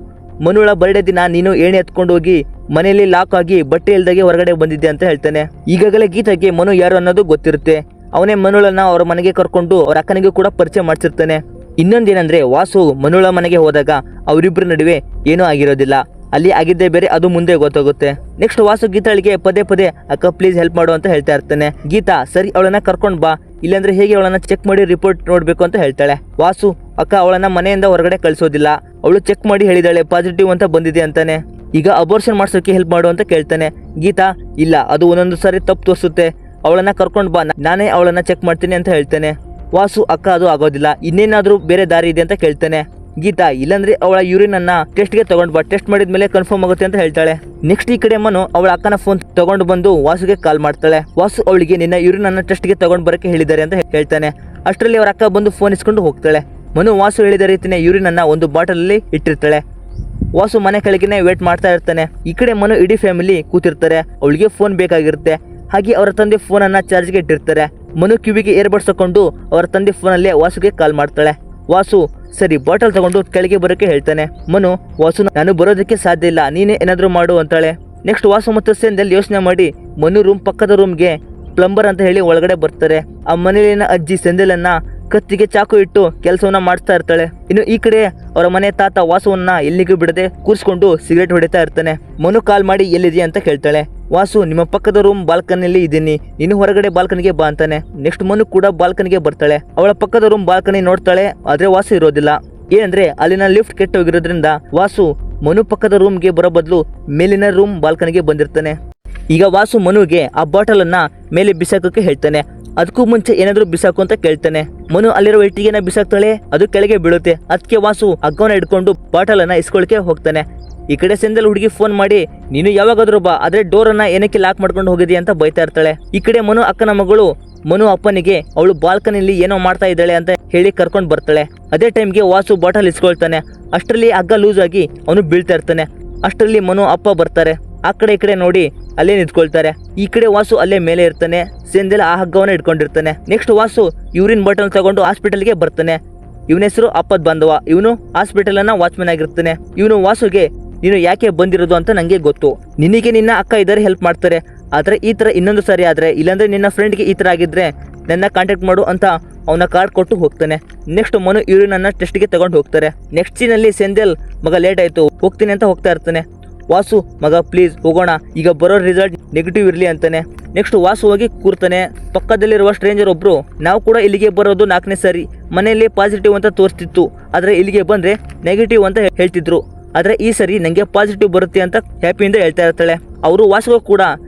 ಮನುಳ ಬರ್ಡೇ ದಿನ ನೀನು ಏಣಿ ಎತ್ಕೊಂಡು ಹೋಗಿ ಮನೆಯಲ್ಲಿ ಲಾಕ್ ಆಗಿ ಬಟ್ಟೆ ಇಲ್ದಾಗೆ ಹೊರಗಡೆ ಬಂದಿದ್ದೆ ಅಂತ ಹೇಳ್ತಾನೆ. ಈಗಾಗಲೇ ಗೀತಾಗೆ ಮನು ಯಾರು ಅನ್ನೋದು ಗೊತ್ತಿರುತ್ತೆ. ಅವನೇ ಮನುಳನ್ನ ಅವ್ರ ಮನೆಗೆ ಕರ್ಕೊಂಡು ಅವ್ರ ಅಕ್ಕನಿಗೂ ಕೂಡ ಪರಿಚಯ ಮಾಡ್ಸಿರ್ತಾನೆ. ಇನ್ನೊಂದೇನಂದ್ರೆ ವಾಸು ಮನುಳ ಮನೆಗೆ ಹೋದಾಗ ಅವರಿಬ್ಬರ ನಡುವೆ ಏನೂ ಆಗಿರೋದಿಲ್ಲ, ಅಲ್ಲಿ ಆಗಿದ್ದೇ ಬೇರೆ, ಅದು ಮುಂದೆ ಗೊತ್ತಾಗುತ್ತೆ. ನೆಕ್ಸ್ಟ್ ವಾಸು ಗೀತಾಳಿಗೆ ಪದೇ ಪದೇ ಅಕ್ಕ ಪ್ಲೀಸ್ ಹೆಲ್ಪ್ ಮಾಡು ಅಂತ ಹೇಳ್ತಾ ಇರ್ತಾನೆ. ಗೀತಾ ಸರಿ ಅವಳನ್ನ ಕರ್ಕೊಂಡ್ ಬಾ, ಇಲ್ಲಾಂದ್ರೆ ಹೇಗೆ ಅವಳನ್ನ ಚೆಕ್ ಮಾಡಿ ರಿಪೋರ್ಟ್ ನೋಡ್ಬೇಕು ಅಂತ ಹೇಳ್ತಾಳೆ. ವಾಸು ಅಕ್ಕ ಅವಳನ್ನ ಮನೆಯಿಂದ ಹೊರಗಡೆ ಕಳಿಸೋದಿಲ್ಲ, ಅವಳು ಚೆಕ್ ಮಾಡಿ ಹೇಳಿದಾಳೆ ಪಾಸಿಟಿವ್ ಅಂತ ಬಂದಿದೆ ಅಂತಾನೆ. ಈಗ ಅಬೋರ್ಷನ್ ಮಾಡ್ಸೋಕೆ ಹೆಲ್ಪ್ ಮಾಡು ಅಂತ ಕೇಳ್ತಾನೆ. ಗೀತಾ ಇಲ್ಲ ಅದು ಒಂದೊಂದು ಸಾರಿ ತಪ್ಪು ತೋರಿಸುತ್ತೆ, ಅವಳನ್ನ ಕರ್ಕೊಂಡ್ ಬಾ, ನಾನೇ ಅವಳನ್ನ ಚೆಕ್ ಮಾಡ್ತೀನಿ ಅಂತ ಹೇಳ್ತಾನೆ. ವಾಸು ಅಕ್ಕ ಅದು ಆಗೋದಿಲ್ಲ, ಇನ್ನೇನಾದ್ರೂ ಬೇರೆ ದಾರಿ ಇದೆ ಅಂತ ಕೇಳ್ತಾನೆ. ಗೀತಾ ಇಲ್ಲಾಂದ್ರೆ ಅವಳ ಯೂರಿನ್ ಅನ್ನ ಟೆಸ್ಟ್ಗೆ ತಗೊಂಡ್ ಬಾ, ಟೆಸ್ಟ್ ಮಾಡಿದ್ಮೇಲೆ ಕನ್ಫರ್ಮ್ ಆಗುತ್ತೆ ಅಂತ ಹೇಳ್ತಾಳೆ. ನೆಕ್ಸ್ಟ್ ಈ ಕಡೆ ಮನು ಅವಳ ಅಕ್ಕನ ಫೋನ್ ತಗೊಂಡು ಬಂದು ವಾಸುಗೆ ಕಾಲ್ ಮಾಡ್ತಾಳೆ. ವಾಸು ಅವಳಿಗೆ ನಿನ್ನ ಯೂರಿನ್ ಅನ್ನ ಟೆಸ್ಟ್ಗೆ ತಗೊಂಡ್ ಬರಕ್ಕೆ ಹೇಳಿದ್ದಾರೆ ಅಂತ ಹೇಳ್ತಾನೆ. ಅಷ್ಟರಲ್ಲಿ ಅವರ ಅಕ್ಕ ಬಂದು ಫೋನ್ ಇಸ್ಕೊಂಡು ಹೋಗ್ತಾಳೆ. ಮನು ವಾಸು ಹೇಳಿದ ರೀತಿನೇ ಯೂರಿನ್ ಅನ್ನ ಒಂದು ಬಾಟಲ್ ಅಲ್ಲಿ ಇಟ್ಟಿರ್ತಾಳೆ. ವಾಸು ಮನೆ ಕೆಳಗಿನೇ ವೇಟ್ ಮಾಡ್ತಾ ಇರ್ತಾನೆ. ಈ ಕಡೆ ಮನು ಇಡೀ ಫ್ಯಾಮಿಲಿ ಕೂತಿರ್ತಾರೆ. ಅವಳಿಗೆ ಫೋನ್ ಬೇಕಾಗಿರುತ್ತೆ. ಹಾಗೆ ಅವರ ತಂದೆ ಫೋನ್ ಅನ್ನ ಚಾರ್ಜ್ಗೆ ಇಟ್ಟಿರ್ತಾರೆ. ಮನು ಕಿವಿಗೆ ಏರ್ಬಡ್ಸ್ ತಕೊಂಡು ಅವರ ತಂದೆ ಫೋನಲ್ಲೇ ವಾಸುಗೆ ಕಾಲ್ ಮಾಡ್ತಾಳೆ. ವಾಸು ಸರಿ ಬಾಟಲ್ ತಗೊಂಡು ಕೆಳಗೆ ಬರೋಕೆ ಹೇಳ್ತಾನೆ. ಮನು ವಾಸು ನಾನು ಬರೋದಕ್ಕೆ ಸಾಧ್ಯ ಇಲ್ಲ, ನೀನೇ ಏನಾದ್ರೂ ಮಾಡು ಅಂತಾಳೆ. ನೆಕ್ಸ್ಟ್ ವಾಸು ಮತ್ತು ಸೆಂದಲ್ ಯೋಚನೆ ಮಾಡಿ ಮನು ರೂಮ್ ಪಕ್ಕದ ರೂಮ್ಗೆ ಪ್ಲಂಬರ್ ಅಂತ ಹೇಳಿ ಒಳಗಡೆ ಬರ್ತಾರೆ. ಆ ಮನೆಯಲ್ಲಿನ ಅಜ್ಜಿ ಸೆಂದಲನ್ನ ಕತ್ತಿಗೆ ಚಾಕು ಇಟ್ಟು ಕೆಲಸವನ್ನ ಮಾಡ್ತಾ ಇರ್ತಾಳೆ. ಇನ್ನು ಈ ಕಡೆ ಅವರ ಮನೆ ತಾತ ವಾಸುವನ್ನ ಎಲ್ಲಿಗೂ ಬಿಡದೆ ಕೂರಿಸ್ಕೊಂಡು ಸಿಗರೇಟ್ ಹೊಡಿತಾ ಇರ್ತಾನೆ. ಮನು ಕಾಲ್ ಮಾಡಿ ಎಲ್ಲಿದೆಯಾ ಅಂತ ಕೇಳ್ತಾಳೆ. ವಾಸು ನಿಮ್ಮ ಪಕ್ಕದ ರೂಮ್ ಬಾಲ್ಕನಿಯಲ್ಲಿ ಇದ್ದೀನಿ, ನೀನು ಹೊರಗಡೆ ಬಾಲ್ಕನಿಗೆ ಬಾ ಅಂತಾನೆ. ನೆಕ್ಸ್ಟ್ ಮನು ಕೂಡ ಬಾಲ್ಕನಿಗೆ ಬರ್ತಾಳೆ. ಅವಳ ಪಕ್ಕದ ರೂಮ್ ಬಾಲ್ಕನಿ ನೋಡ್ತಾಳೆ, ಆದ್ರೆ ವಾಸು ಇರೋದಿಲ್ಲ. ಏನಂದ್ರೆ ಅಲ್ಲಿನ ಲಿಫ್ಟ್ ಕೆಟ್ಟೋಗಿರೋದ್ರಿಂದ ವಾಸು ಮನು ಪಕ್ಕದ ರೂಮ್ಗೆ ಬರೋ ಬದಲು ಮೇಲಿನ ರೂಮ್ ಬಾಲ್ಕನಿಗೆ ಬಂದಿರ್ತಾನೆ. ಈಗ ವಾಸು ಮನುಗೆ ಆ ಬಾಟಲ್ ಅನ್ನ ಮೇಲೆ ಬಿಸಾಕಕ್ಕೆ ಹೇಳ್ತಾನೆ. ಅದಕ್ಕೂ ಮುಂಚೆ ಏನಾದ್ರೂ ಬಿಸಾಕು ಅಂತ ಕೇಳ್ತಾನೆ. ಮನು ಅಲ್ಲಿರೋ ಇಟ್ಟಿಗೆನ ಬಿಸಾಕ್ತಾಳೆ, ಅದು ಕೆಳಗೆ ಬೀಳುತ್ತೆ. ಅದಕ್ಕೆ ವಾಸು ಹಗ್ಗವನ್ನ ಹಿಡ್ಕೊಂಡು ಬಾಟಲ್ ಅನ್ನ ಇಸ್ಕೊಳಕ್ಕೆ ಹೋಗ್ತಾನೆ. ಈ ಕಡೆ ಸೆಂದಲ್ ಹುಡುಗಿ ಫೋನ್ ಮಾಡಿ ನೀನು ಯಾವಾಗಾದ್ರೂ ಬಾ, ಆದ್ರೆ ಡೋರ್ ಅನ್ನ ಏನಕ್ಕೆ ಲಾಕ್ ಮಾಡ್ಕೊಂಡು ಹೋಗಿದ್ಯಾ ಅಂತ ಬೈತಾ ಇರ್ತಾಳೆ. ಈ ಕಡೆ ಮನು ಅಕ್ಕನ ಮಗಳು ಮನು ಅಪ್ಪನಿಗೆ ಅವಳು ಬಾಲ್ಕನಿಯಲ್ಲಿ ಏನೋ ಮಾಡ್ತಾ ಇದ್ದಾಳೆ ಅಂತ ಹೇಳಿ ಕರ್ಕೊಂಡು ಬರ್ತಾಳೆ. ಅದೇ ಟೈಮ್ಗೆ ವಾಸು ಬಾಟಲ್ ಇಸ್ಕೊಳ್ತಾನೆ. ಅಷ್ಟರಲ್ಲಿ ಹಗ್ಗ ಲೂಸ್ ಆಗಿ ಅವನು ಬೀಳ್ತಾ ಇರ್ತಾನೆ. ಅಷ್ಟರಲ್ಲಿ ಮನು ಅಪ್ಪ ಬರ್ತಾರೆ. ಆ ಕಡೆ ಈ ಕಡೆ ನೋಡಿ ಅಲ್ಲೇ ನಿಂತ್ಕೊಳ್ತಾರೆ. ಈ ಕಡೆ ವಾಸು ಅಲ್ಲೇ ಮೇಲೆ ಇರ್ತಾನೆ. ಸೆಂದಲ್ ಆ ಹಗ್ಗವನ್ನ ಇಟ್ಕೊಂಡಿರ್ತಾನೆ. ನೆಕ್ಸ್ಟ್ ವಾಸು ಯೂರಿನ್ ಬಾಟಲ್ ತಗೊಂಡು ಹಾಸ್ಪಿಟಲ್ಗೆ ಬರ್ತಾನೆ. ಇವನ ಹೆಸರು ಅಪ್ಪದ್ ಬಾಂಧವ. ಇವನು ಹಾಸ್ಪಿಟಲ್ ಅನ್ನ ವಾಚ್ಮನ್ ಆಗಿರ್ತಾನೆ. ಇವನು ವಾಸುಗೆ ನೀನು ಯಾಕೆ ಬಂದಿರೋದು ಅಂತ ನಂಗೆ ಗೊತ್ತು, ನಿನಗೆ ನಿನ್ನ ಅಕ್ಕ ಇದ್ದಾರೆ ಹೆಲ್ಪ್ ಮಾಡ್ತಾರೆ, ಆದ್ರೆ ಈ ತರ ಇನ್ನೊಂದು ಸಾರಿ ಆದ್ರೆ, ಇಲ್ಲಾಂದ್ರೆ ನಿನ್ನ ಫ್ರೆಂಡ್ಗೆ ಈ ತರ ಆಗಿದ್ರೆ ನನ್ನ ಕಾಂಟ್ಯಾಕ್ಟ್ ಮಾಡು ಅಂತ ಅವನ ಕಾರ್ಡ್ ಕೊಟ್ಟು ಹೋಗ್ತಾನೆ. ನೆಕ್ಸ್ಟ್ ಮನು ಯೂರಿನ್ ಅನ್ನ ಟೆಸ್ಟ್ಗೆ ತಗೊಂಡು ಹೋಗ್ತಾರೆ. ನೆಕ್ಸ್ಟ್ ಸೀನಲ್ಲಿ ಸೆಂದಲ್ ಮಗ ಲೇಟ್ ಆಯ್ತು ಹೋಗ್ತೀನಿ ಅಂತ ಹೋಗ್ತಾ ಇರ್ತಾನೆ. ವಾಸು ಮಗ ಪ್ಲೀಸ್ ಹೋಗೋಣ, ಈಗ ಬರೋ ರಿಸಲ್ಟ್ ನೆಗೆಟಿವ್ ಇರಲಿ ಅಂತಾನೆ. ನೆಕ್ಸ್ಟ್ ವಾಸು ಹೋಗಿ ಕೂರ್ತಾನೆ. ಪಕ್ಕದಲ್ಲಿರುವ ಸ್ಟ್ರೇಂಜರ್ ಒಬ್ರು ನಾವು ಕೂಡ ಇಲ್ಲಿಗೆ ಬರೋದು 4ನೇ ಸಾರಿ, ಮನೆಯಲ್ಲಿ ಪಾಸಿಟಿವ್ ಅಂತ ತೋರಿಸ್ತಿತ್ತು, ಆದ್ರೆ ಇಲ್ಲಿಗೆ ಬಂದ್ರೆ ನೆಗೆಟಿವ್ ಅಂತ ಹೇಳ್ತಿದ್ರು, ಆದ್ರೆ ಈ ಸರಿ ನಂಗೆ ಪಾಸಿಟಿವ್ ಬರುತ್ತೆ ಅಂತ ಹ್ಯಾಪಿಯಿಂದ ಹೇಳ್ತಾ ಇರ್ತಾಳೆ. ಅವರು ವಾಸುಗೂ ಕೂಡ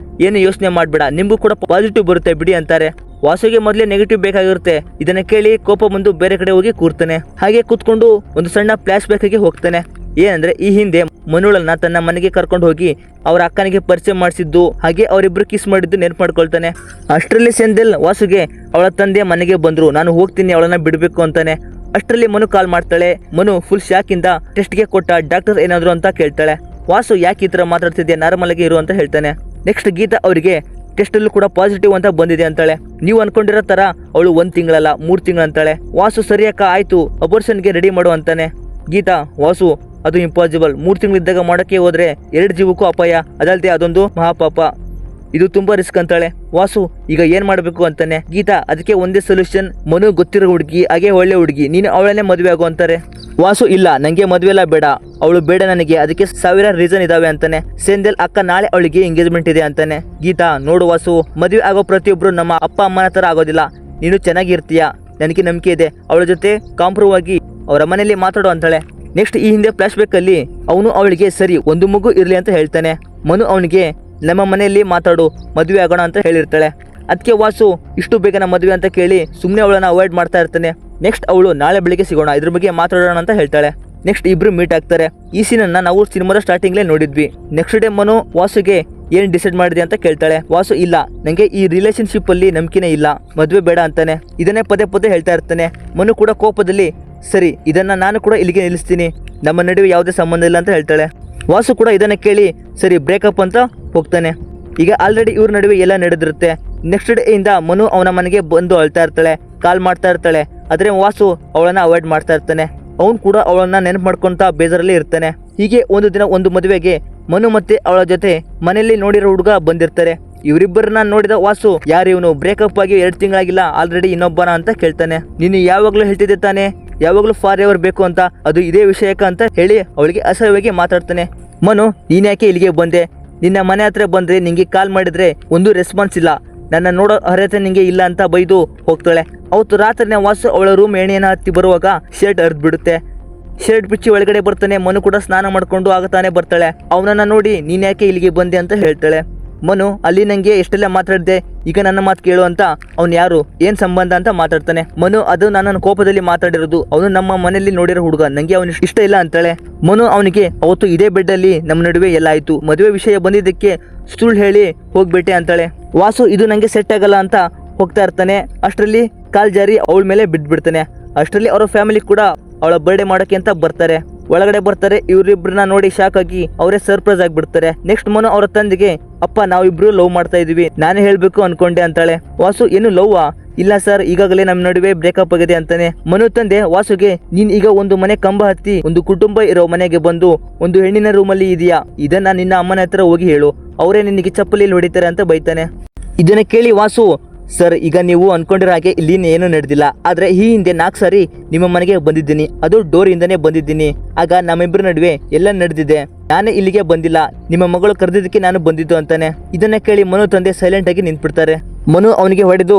ಏನು ಯೋಚನೆ ಮಾಡಬೇಡ, ನಿಮಗೂ ಕೂಡ ಪಾಸಿಟಿವ್ ಬರುತ್ತೆ ಬಿಡಿ ಅಂತಾರೆ. ವಾಸುಗೆ ಮೊದಲೇ ನೆಗೆಟಿವ್ ಬೇಕಾಗಿರುತ್ತೆ. ಇದನ್ನ ಕೇಳಿ ಕೋಪ ಬಂದು ಬೇರೆ ಕಡೆ ಹೋಗಿ ಕೂರ್ತಾನೆ. ಹಾಗೆ ಕೂತ್ಕೊಂಡು ಒಂದು ಸಣ್ಣ ಫ್ಲಾಶ್ ಬ್ಯಾಕ್ಗೆ ಹೋಗ್ತಾನೆ. ಏನಂದ್ರೆ ಈ ಹಿಂದೆ ಮನುಳನ್ನ ತನ್ನ ಮನೆಗೆ ಕರ್ಕೊಂಡು ಹೋಗಿ ಅವ್ರ ಅಕ್ಕನಿಗೆ ಪರಿಚಯ ಮಾಡಿಸಿದ್ದು, ಹಾಗೆ ಅವರಿಬ್ರು ಕಿಸ್ ಮಾಡಿದ್ದು ನೆನಪು ಮಾಡ್ಕೊಳ್ತಾನೆ. ಅಷ್ಟರಲ್ಲಿ ಸೆಂದಿಲ್ ವಾಸುಗೆ ಅವಳ ತಂದೆ ಮನೆಗೆ ಬಂದ್ರು, ನಾನು ಹೋಗ್ತೀನಿ ಅವಳನ್ನ ಬಿಡ್ಬೇಕು ಅಂತಾನೆ. ಅಷ್ಟರಲ್ಲಿ ಮನು ಕಾಲ್ ಮಾಡ್ತಾಳೆ. ಮನು ಫುಲ್ ಶಾಕ್ ಇಂದ ಟೆಸ್ಟ್ಗೆ ಕೊಟ್ಟ ಡಾಕ್ಟರ್ ಏನಾದ್ರು ಅಂತ ಕೇಳ್ತಾಳೆ. ವಾಸು ಯಾಕೆ ಈ ತರ ಮಾತಾಡ್ತಿದ್ಯಾ, ನಾರ್ಮಲ್ ಆಗಿ ಇರು ಅಂತ ಹೇಳ್ತಾನೆ. ನೆಕ್ಸ್ಟ್ ಗೀತಾ ಅವರಿಗೆ ಟೆಸ್ಟ್ ಅಲ್ಲೂ ಕೂಡ ಪಾಸಿಟಿವ್ ಅಂತ ಬಂದಿದೆ ಅಂತಾಳೆ. ನೀವು ಅನ್ಕೊಂಡಿರೋ ತರ ಅವಳು 1 ತಿಂಗಳಲ್ಲ 3 ತಿಂಗಳು ಅಂತಾಳೆ. ವಾಸು ಸರಿ ಅಕ್ಕ ಆಯ್ತು ಅಬೋರ್ಷನ್ಗೆ ರೆಡಿ ಮಾಡು ಅಂತಾನೆ. ಗೀತಾ ವಾಸು ಅದು ಇಂಪಾಸಿಬಲ್, 3 ತಿಂಗಳಿದ್ದಾಗ ಮಾಡೋಕ್ಕೆ ಹೋದ್ರೆ 2 ಜೀವಕ್ಕೂ ಅಪಾಯ, ಅದಲ್ಲದೆ ಅದೊಂದು ಮಹಾಪಾಪ, ಇದು ತುಂಬಾ ರಿಸ್ಕ್ ಅಂತಾಳೆ. ವಾಸು ಈಗ ಏನ್ ಮಾಡ್ಬೇಕು ಅಂತಾನೆ. ಗೀತಾ ಅದಕ್ಕೆ ಒಂದೇ ಸೊಲ್ಯೂಷನ್, ಮನು ಗೊತ್ತಿರೋ ಹುಡುಗಿ, ಹಾಗೆ ಒಳ್ಳೆ ಹುಡುಗಿ, ನೀನು ಅವಳನ್ನೇ ಮದುವೆ ಆಗು ಅಂತಾರೆ. ವಾಸು ಇಲ್ಲ ನಂಗೆ ಮದುವೆ ಎಲ್ಲ ಬೇಡ, ಅವಳು ಬೇಡ ನನಗೆ, ಅದಕ್ಕೆ 1000 ರೀಸನ್ ಇದಾವೆ ಅಂತಾನೆ. ಸೆಂದಿಲ್ ಅಕ್ಕ ನಾಳೆ ಅವಳಿಗೆ ಎಂಗೇಜ್ಮೆಂಟ್ ಇದೆ ಅಂತಾನೆ. ಗೀತಾ ನೋಡು ವಾಸು, ಮದುವೆ ಆಗೋ ಪ್ರತಿಯೊಬ್ರು ನಮ್ಮ ಅಪ್ಪ ಅಮ್ಮನ ತರ ಆಗೋದಿಲ್ಲ, ನೀನು ಚೆನ್ನಾಗಿರ್ತೀಯ, ನನಗೆ ನಂಬಿಕೆ ಇದೆ, ಅವಳ ಜೊತೆ ಕಾಂಪ್ರೂವ್ ಆಗಿ ಅವರ ಮನೆಯಲ್ಲಿ ಮಾತಾಡು ಅಂತಾಳೆ. ನೆಕ್ಸ್ಟ್ ಈ ಹಿಂದೆ ಫ್ಲಾಶ್ ಬ್ಯಾಕ್ ಅಲ್ಲಿ ಅವನು ಅವಳಿಗೆ ಸರಿ ಒಂದು ಮಗು ಇರ್ಲಿ ಅಂತ ಹೇಳ್ತಾನೆ. ಮನು ಅವನಿಗೆ ನಮ್ಮ ಮನೆಯಲ್ಲಿ ಮಾತಾಡು ಮದುವೆ ಆಗೋಣ ಅಂತ ಹೇಳಿರ್ತಾಳೆ. ಅದಕ್ಕೆ ವಾಸು ಇಷ್ಟು ಬೇಗನ ಮದುವೆ ಅಂತ ಕೇಳಿ ಸುಮ್ಮನೆ ಅವಳನ್ನ ಅವಾಯ್ಡ್ ಮಾಡ್ತಾ ಇರ್ತಾನೆ. ನೆಕ್ಸ್ಟ್ ಅವಳು ನಾಳೆ ಬೆಳಿಗ್ಗೆ ಸಿಗೋಣ, ಇದ್ರ ಬಗ್ಗೆ ಮಾತಾಡೋಣ ಅಂತ ಹೇಳ್ತಾಳೆ. ನೆಕ್ಸ್ಟ್ ಇಬ್ರು ಮೀಟ್ ಆಗ್ತಾರೆ. ಈ ಸೀನನ್ನ ನಾವು ಸಿನಿಮಾದ ಸ್ಟಾರ್ಟಿಂಗ್ಲೇ ನೋಡಿದ್ವಿ. ನೆಕ್ಸ್ಟ್ ಡೇ ಮನು ವಾಸುಗೆ ಏನ್ ಡಿಸೈಡ್ ಮಾಡಿದೆ ಅಂತ ಕೇಳ್ತಾಳೆ. ವಾಸು ಇಲ್ಲ ನಂಗೆ ಈ ರಿಲೇಶನ್ಶಿಪ್ ಅಲ್ಲಿ ನಂಬಿಕೆನೇ ಇಲ್ಲ, ಮದುವೆ ಬೇಡ ಅಂತಾನೆ. ಇದನ್ನೇ ಪದೇ ಪದೇ ಹೇಳ್ತಾ ಇರ್ತಾನೆ. ಮನು ಕೂಡ ಕೋಪದಲ್ಲಿ ಸರಿ ಇದನ್ನ ನಾನು ಕೂಡ ಇಲ್ಲಿಗೆ ನಿಲ್ಲಿಸ್ತೀನಿ, ನಮ್ಮ ನಡುವೆ ಯಾವುದೇ ಸಂಬಂಧ ಇಲ್ಲ ಅಂತ ಹೇಳ್ತಾಳೆ. ವಾಸು ಕೂಡ ಇದನ್ನ ಕೇಳಿ ಸರಿ ಬ್ರೇಕಪ್ ಅಂತ ಹೋಗ್ತಾನೆ. ಈಗ ಆಲ್ರೆಡಿ ಇವ್ರ ನಡುವೆ ಎಲ್ಲ ನಡೆದಿರುತ್ತೆ. ನೆಕ್ಸ್ಟ್ ಡೇ ಇಂದ ಮನು ಅವನ ಮನೆಗೆ ಬಂದು ಅಳ್ತಾ ಇರ್ತಾಳೆ, ಕಾಲ್ ಮಾಡ್ತಾ ಇರ್ತಾಳೆ. ಆದ್ರೆ ವಾಸು ಅವಳನ್ನ ಅವಾಯ್ಡ್ ಮಾಡ್ತಾ ಇರ್ತಾನೆ. ಅವನು ಕೂಡ ಅವಳನ್ನ ನೆನಪು ಮಾಡ್ಕೊಂತ ಬೇಜಾರಲ್ಲಿ ಇರ್ತಾನೆ. ಹೀಗೆ ಒಂದು ದಿನ ಒಂದು ಮದುವೆಗೆ ಮನು ಮತ್ತೆ ಅವಳ ಜೊತೆ ಮನೆಯಲ್ಲಿ ನೋಡಿರೋ ಹುಡುಗ ಬಂದಿರ್ತಾರೆ. ಇವರಿಬ್ಬರನ್ನ ನೋಡಿದ ವಾಸು ಯಾರು ಇವನು, ಬ್ರೇಕಪ್ ಆಗಿ 2 ತಿಂಗಳಾಗಿಲ್ಲ ಆಲ್ರೆಡಿ ಇನ್ನೊಬ್ಬನ ಅಂತ ಕೇಳ್ತಾನೆ. ನೀನು ಯಾವಾಗ್ಲೂ ಹೇಳ್ತಿದ್ದೆ ತಾನೆ ಯಾವಾಗ್ಲೂ ಫಾರ್ ಎವರ್ ಬೇಕು ಅಂತ, ಅದು ಇದೇ ವಿಷಯಕ್ಕ ಅಂತ ಹೇಳಿ ಅವಳಿಗೆ ಅಸಹ್ಯವಾಗಿ ಮಾತಾಡ್ತಾನೆ. ಮನು ನೀನ್ ಯಾಕೆ ಇಲ್ಲಿಗೆ ಬಂದೆ, ನಿನ್ನ ಮನೆ ಹತ್ರ ಬಂದ್ರೆ ನಿಂಗೆ ಕಾಲ್ ಮಾಡಿದ್ರೆ ಒಂದು ರೆಸ್ಪಾನ್ಸ್ ಇಲ್ಲ, ನನ್ನ ನೋಡೋ ಅರ್ಹತೆ ನಿಂಗೆ ಇಲ್ಲ ಅಂತ ಬೈದು ಹೋಗ್ತಾಳೆ. ಅವತ್ತು ರಾತ್ರಿನೇ ವಾಸು ಅವಳ ರೂಮ್ ಎಣ್ಣೆಯನ್ನ ಹತ್ತಿ ಬರುವಾಗ ಶರ್ಟ್ ಹರಿದು ಬಿಡುತ್ತೆ. ಶರ್ಟ್ ಬಿಚ್ಚಿ ಒಳಗಡೆ ಬರ್ತಾನೆ. ಮನು ಕೂಡ ಸ್ನಾನ ಮಾಡ್ಕೊಂಡು ಆಗತಾನೆ ಬರ್ತಾಳೆ. ಅವನನ್ನ ನೋಡಿ ನೀನ್ ಯಾಕೆ ಇಲ್ಲಿಗೆ ಬಂದೆ ಅಂತ ಹೇಳ್ತಾಳೆ. ಮನು ಅಲ್ಲಿ ನಂಗೆ ಎಷ್ಟೆಲ್ಲ ಮಾತಾಡಿದೆ, ಈಗ ನನ್ನ ಮಾತು ಕೇಳು ಅಂತ. ಅವ್ನು ಯಾರು, ಏನ್ ಸಂಬಂಧ ಅಂತ ಮಾತಾಡ್ತಾನೆ. ಮನು ಅದು ನನ್ನ ಕೋಪದಲ್ಲಿ ಮಾತಾಡಿರೋದು, ಅವನು ನಮ್ಮ ಮನೆಯಲ್ಲಿ ನೋಡಿರೋ ಹುಡುಗ, ನಂಗೆ ಅವನು ಇಷ್ಟ ಇಲ್ಲ ಅಂತಾಳೆ. ಮನು ಅವನಿಗೆ ಅವತ್ತು ಇದೇ ಬೆಡ್ ಅಲ್ಲಿ ನಮ್ಮ ನಡುವೆ ಎಲ್ಲ ಆಯ್ತು, ಮದುವೆ ವಿಷಯ ಬಂದಿದ್ದಕ್ಕೆ ಸುಳ್ಳು ಹೇಳಿ ಹೋಗ್ಬಿಟ್ಟೆ ಅಂತಾಳೆ. ವಾಸು ಇದು ನಂಗೆ ಸೆಟ್ ಆಗಲ್ಲ ಅಂತ ಹೋಗ್ತಾ ಇರ್ತಾನೆ. ಅಷ್ಟರಲ್ಲಿ ಕಾಲ್ ಜಾರಿ ಅವಳ ಮೇಲೆ ಬಿದ್ಬಿಡ್ತಾನೆ. ಅಷ್ಟರಲ್ಲಿ ಅವರ ಫ್ಯಾಮಿಲಿ ಕೂಡ ಅವಳ ಬರ್ಡೇ ಮಾಡೋಕೆ ಅಂತ ಬರ್ತಾರೆ. ಒಳಗಡೆ ಬರ್ತಾರೆ. ಇವರಿಬ್ರನ್ನ ನೋಡಿ ಶಾಕ್ ಆಗಿ ಅವರೇ ಸರ್ಪ್ರೈಸ್ ಆಗಿಬಿಡ್ತಾರೆ. ನೆಕ್ಸ್ಟ್ ಮನು ಅವರ ತಂದೆಗೆ ಅಪ್ಪ ನಾವಿಬ್ರು ಲವ್ ಮಾಡ್ತಾ ಇದೀವಿ, ನಾನೇ ಹೇಳ್ಬೇಕು ಅನ್ಕೊಂಡೆ ಅಂತಾಳೆ. ವಾಸು ಏನು ಲವ್ವಾ, ಇಲ್ಲ ಸರ್ ಈಗಾಗಲೇ ನಮ್ಮ ನಡುವೆ ಬ್ರೇಕಪ್ ಆಗಿದೆ ಅಂತಾನೆ. ಮನು ತಂದೆ ವಾಸುಗೆ ನೀನ್ ಈಗ ಒಂದು ಮನೆ ಕಂಬ ಹತ್ತಿ ಒಂದು ಕುಟುಂಬ ಇರೋ ಮನೆಗೆ ಬಂದು ಒಂದು ಹೆಣ್ಣಿನ ರೂಮಲ್ಲಿ ಇದೆಯಾ, ಇದನ್ನ ನಿನ್ನ ಅಮ್ಮನ ಹತ್ರ ಹೋಗಿ ಹೇಳು, ಅವರೇ ನಿನಗೆ ಚಪ್ಪಲಿಯಲ್ಲಿ ಹೊಡಿತಾರೆ ಅಂತ ಬೈತಾನೆ. ಇದನ್ನ ಕೇಳಿ ವಾಸು ಸರ್ ಈಗ ನೀವು ಅನ್ಕೊಂಡಿರೋ ಹಾಗೆ ಇಲ್ಲಿ ಏನು ನಡೆದಿಲ್ಲ, ಆದ್ರೆ ಈ ಹಿಂದೆ 4 ಸಾರಿ ನಿಮ್ಮ ಮನೆಗೆ ಬಂದಿದ್ದೀನಿ, ಅದು ಡೋರ್ ಇಂದಾನೆ ಬಂದಿದ್ದೀನಿ, ಆಗ ನಮ್ಮಿಬ್ಬರ ನಡುವೆ ಎಲ್ಲ ನಡೆದಿದೆ, ನಾನೇ ಇಲ್ಲಿಗೆ ಬಂದಿಲ್ಲ, ನಿಮ್ಮ ಮಗಳು ಕರೆದಿದ್ದಕ್ಕೆ ನಾನು ಬಂದಿದ್ದು ಅಂತಾನೆ. ಇದನ್ನ ಕೇಳಿ ಮನು ತಂದೆ ಸೈಲೆಂಟ್ ಆಗಿ ನಿಂತ್ಬಿಡ್ತಾರೆ. ಮನು ಅವನಿಗೆ ಹೊಡೆದು